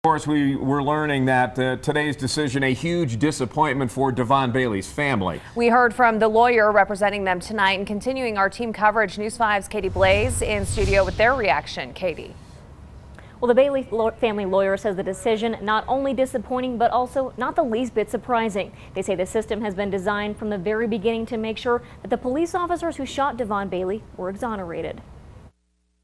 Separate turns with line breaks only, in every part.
Of course, we were learning that today's decision, a huge disappointment for Devon Bailey's family.
We heard from the lawyer representing them tonight, and continuing our team coverage, News 5's Katie Blaze in studio with their reaction. Katie.
Well, the Bailey family lawyer says the decision not only disappointing, but also not the least bit surprising. They say the system has been designed from the very beginning to make sure that the police officers who shot Devon Bailey were exonerated.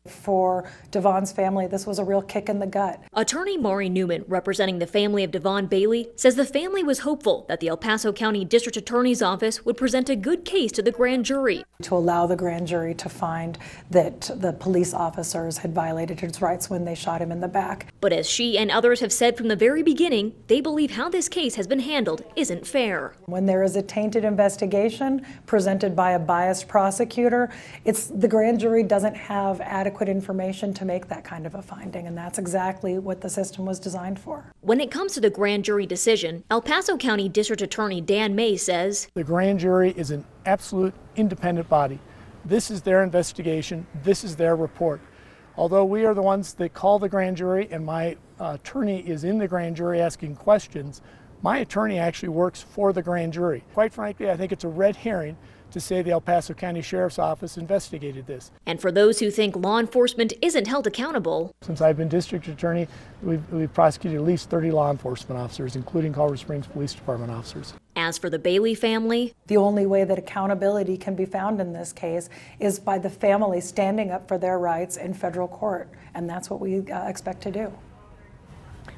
For Devon's family, this was a real kick in the gut.
Attorney Mari Newman, representing the family of Devon Bailey, says the family was hopeful that the El Paso County District Attorney's Office would present a good case to the grand jury.
To allow the grand jury to find that the police officers had violated his rights when they shot him in the back.
But as she and others have said from the very beginning, they believe how this case has been handled isn't fair.
When there is a tainted investigation presented by a biased prosecutor, the grand jury doesn't have adequate information to make that kind of a finding, and that's exactly what the system was designed for.
When it comes to the grand jury decision, El Paso County District Attorney Dan May says,
the grand jury is an absolute independent body. This is their investigation. This is their report. Although we are the ones that call the grand jury, and my attorney is in the grand jury asking questions, my attorney actually works for the grand jury. Quite frankly, I think it's a red herring to say the El Paso County Sheriff's Office investigated this.
And for those who think law enforcement isn't held accountable,
since I've been district attorney, we've prosecuted at least 30 law enforcement officers, including Colorado Springs Police Department officers.
As for the Bailey family,
the only way that accountability can be found in this case is by the family standing up for their rights in federal court, and that's what we expect to do.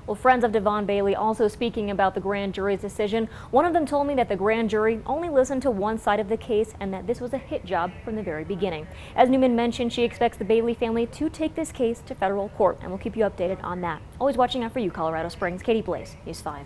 Well, friends of Devon Bailey also speaking about the grand jury's decision. One of them told me that the grand jury only listened to one side of the case and that this was a hit job from the very beginning. As Newman mentioned, she expects the Bailey family to take this case to federal court, and we'll keep you updated on that. Always watching out for you, Colorado Springs. Katie Blaze, News 5.